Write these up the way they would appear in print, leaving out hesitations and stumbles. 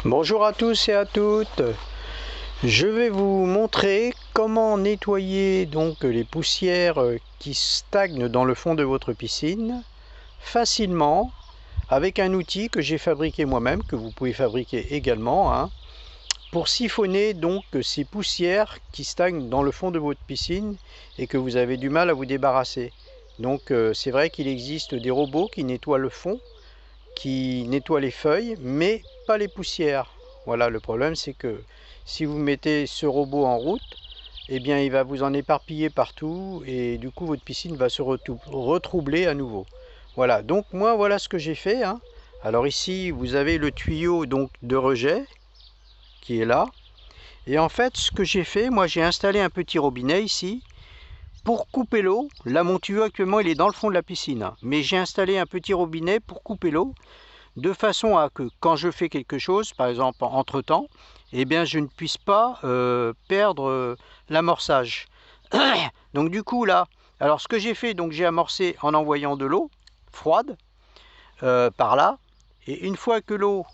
Bonjour à tous et à toutes. Je vais vous montrer comment nettoyer donc les poussières qui stagnent dans le fond de votre piscine facilement avec un outil que j'ai fabriqué moi-même, que vous pouvez fabriquer également, pour siphonner donc ces poussières qui stagnent dans le fond de votre piscine et que vous avez du mal à vous débarrasser. Donc c'est vrai qu'il existe des robots qui nettoient le fond, qui nettoie les feuilles, mais pas les poussières. Voilà, le problème c'est que si vous mettez ce robot en route, eh bien il va vous en éparpiller partout et du coup votre piscine va se retroubler à nouveau. Voilà, donc moi voilà ce que j'ai fait. Alors ici vous avez le tuyau donc de rejet qui est là. Et en fait ce que j'ai fait, moi j'ai installé un petit robinet ici pour couper l'eau. Là mon tuyau actuellement il est dans le fond de la piscine, mais j'ai installé un petit robinet pour couper l'eau, de façon à que quand je fais quelque chose, par exemple entre temps, eh bien je ne puisse pas perdre l'amorçage. Donc du coup là, alors ce que j'ai fait, donc j'ai amorcé en envoyant de l'eau froide par là, et une fois que l'eau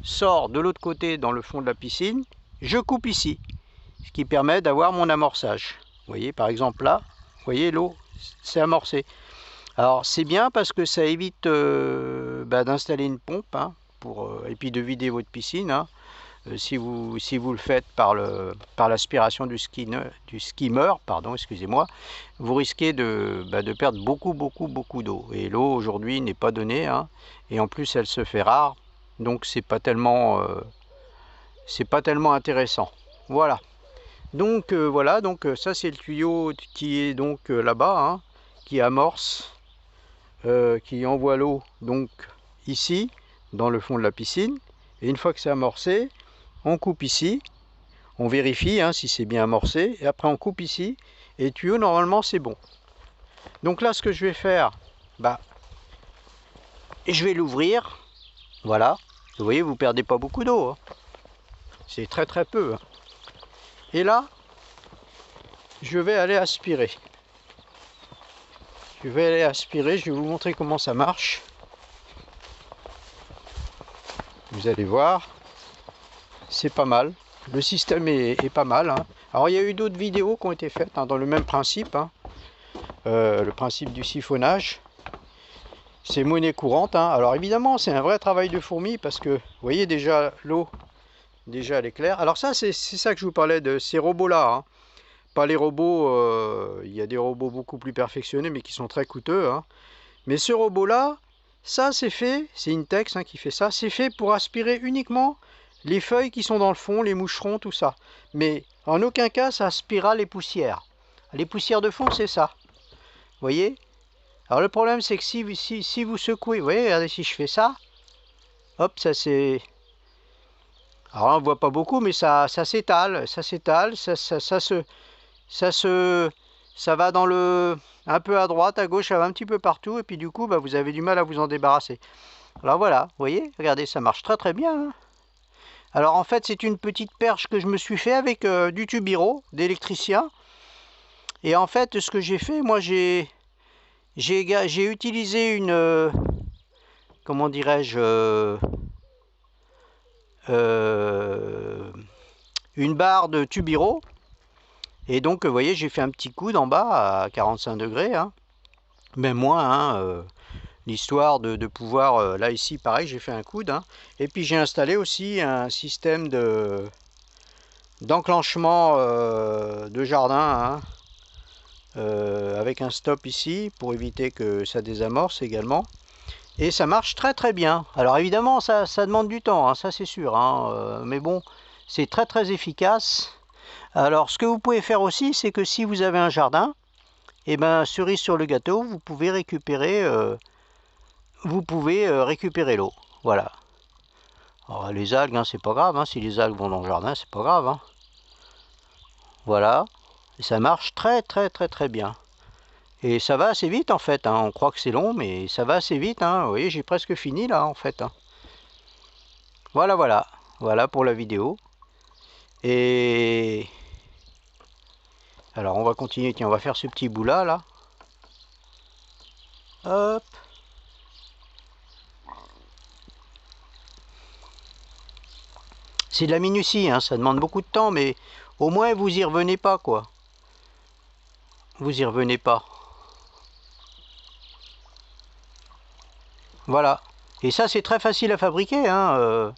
sort de l'autre côté dans le fond de la piscine, je coupe ici, ce qui permet d'avoir mon amorçage. Vous voyez par exemple là, vous voyez l'eau c'est amorcé. Alors c'est bien parce que ça évite d'installer une pompe et puis de vider votre piscine. Si vous le faites par l'aspiration du skimmer, pardon, excusez-moi, vous risquez de perdre beaucoup d'eau. Et l'eau aujourd'hui n'est pas donnée, et en plus elle se fait rare, donc c'est pas tellement intéressant. Voilà. Donc voilà, donc ça c'est le tuyau qui est donc là-bas, qui amorce. Qui envoie l'eau donc ici dans le fond de la piscine, et une fois que c'est amorcé, on coupe ici, on vérifie si c'est bien amorcé, et après on coupe ici, et le tuyau normalement c'est bon. Donc là ce que je vais faire, je vais l'ouvrir, voilà, vous voyez vous perdez pas beaucoup d'eau, c'est très peu, et là je vais aller aspirer. Je vais vous montrer comment ça marche. Vous allez voir, c'est pas mal. Le système est pas mal. Alors il y a eu d'autres vidéos qui ont été faites dans le même principe. Le principe du siphonnage. C'est monnaie courante. Alors évidemment c'est un vrai travail de fourmi parce que vous voyez déjà l'eau, déjà elle est claire. Alors ça c'est ça que je vous parlais de ces robots là. Pas les robots, il y a des robots beaucoup plus perfectionnés mais qui sont très coûteux. Mais ce robot là, ça c'est fait, c'est Intex qui fait ça, c'est fait pour aspirer uniquement les feuilles qui sont dans le fond, les moucherons, tout ça. Mais en aucun cas ça aspirera les poussières. Les poussières de fond c'est ça. Vous voyez? Alors le problème c'est que si vous secouez, vous voyez, regardez si je fais ça, hop, ça c'est... Alors on ne voit pas beaucoup mais ça s'étale, ça va dans le... un peu à droite, à gauche, ça va un petit peu partout, et puis du coup vous avez du mal à vous en débarrasser. Alors voilà, vous voyez, regardez, ça marche très bien. Alors en fait c'est une petite perche que je me suis fait avec du Tubiro d'électricien. Et en fait ce que j'ai fait, moi j'ai utilisé une... comment dirais-je une barre de Tubiro. Et donc vous voyez j'ai fait un petit coude en bas à 45 degrés. Même moins, l'histoire de pouvoir... là ici pareil j'ai fait un coude. Et puis j'ai installé aussi un système d'enclenchement de jardin avec un stop ici pour éviter que ça désamorce également, et ça marche très bien. Alors évidemment ça demande du temps, ça c'est sûr, mais bon c'est très efficace. Alors ce que vous pouvez faire aussi, c'est que si vous avez un jardin, et cerise sur le gâteau, vous pouvez récupérer l'eau, voilà. Alors, les algues, c'est pas grave, si les algues vont dans le jardin, c'est pas grave. Voilà, et ça marche très bien. Et ça va assez vite en fait, on croit que c'est long, mais ça va assez vite. Vous voyez, j'ai presque fini là en fait. Voilà pour la vidéo. Et alors on va continuer, tiens, on va faire ce petit bout là. Hop. C'est de la minutie, hein, ça demande beaucoup de temps, mais au moins vous y revenez pas, quoi. Vous y revenez pas. Voilà. Et ça, c'est très facile à fabriquer, hein.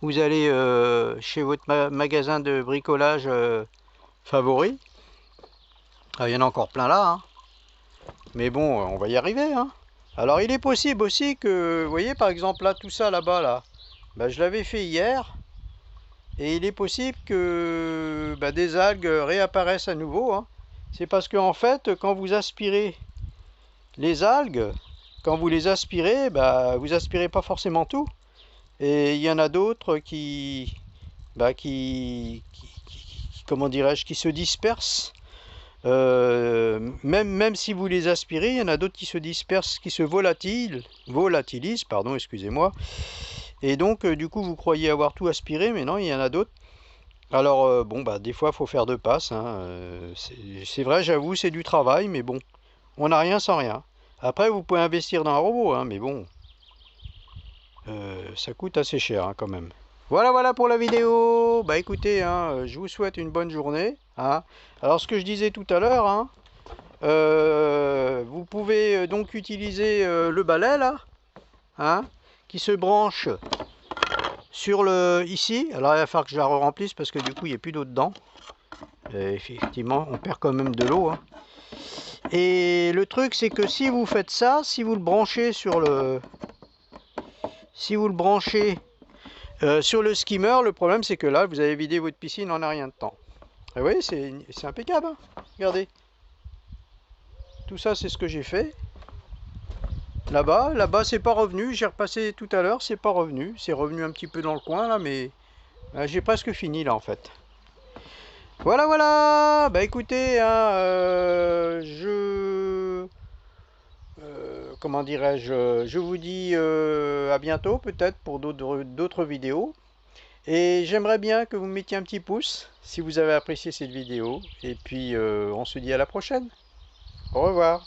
Vous allez chez votre magasin de bricolage favori. Ah, il y en a encore plein là, hein. Mais bon, on va y arriver, hein. Alors, il est possible aussi que, vous voyez, par exemple, là, tout ça là-bas, là, bah, je l'avais fait hier. Et il est possible que bah, des algues réapparaissent à nouveau, hein. C'est parce que, en fait, quand vous aspirez les algues, quand vous les aspirez, bah, vous aspirez pas forcément tout. Et il y en a d'autres bah, comment dirais-je, qui se dispersent. Même si vous les aspirez, il y en a d'autres qui se dispersent, qui se volatilisent, pardon, excusez-moi. Et donc, du coup, vous croyez avoir tout aspiré, mais non, il y en a d'autres. Alors, bon, bah, des fois, il faut faire deux passes, hein. C'est vrai, j'avoue, c'est du travail, mais bon, on n'a rien sans rien. Après, vous pouvez investir dans un robot, hein, mais bon, ça coûte assez cher, hein, quand même. Voilà pour la vidéo. Bah écoutez, hein, je vous souhaite une bonne journée, hein. Alors, ce que je disais tout à l'heure, hein, vous pouvez donc utiliser le balai, là, hein, qui se branche sur le ici. Alors, il va falloir que je la remplisse parce que du coup, il n'y a plus d'eau dedans. Effectivement, on perd quand même de l'eau, hein. Et le truc, c'est que si vous faites ça, si vous le branchez sur le... Si vous le branchez sur le skimmer, le problème, c'est que là, vous avez vidé votre piscine en un rien de temps. Et vous voyez, c'est impeccable, hein. Regardez. Tout ça, c'est ce que j'ai fait. Là-bas, c'est pas revenu. J'ai repassé tout à l'heure, c'est pas revenu. C'est revenu un petit peu dans le coin, là, mais j'ai presque fini, là, en fait. Voilà. Bah écoutez, hein, comment dirais-je, je vous dis à bientôt peut-être pour d'autres vidéos. Et j'aimerais bien que vous mettiez un petit pouce si vous avez apprécié cette vidéo. Et puis on se dit à la prochaine. Au revoir.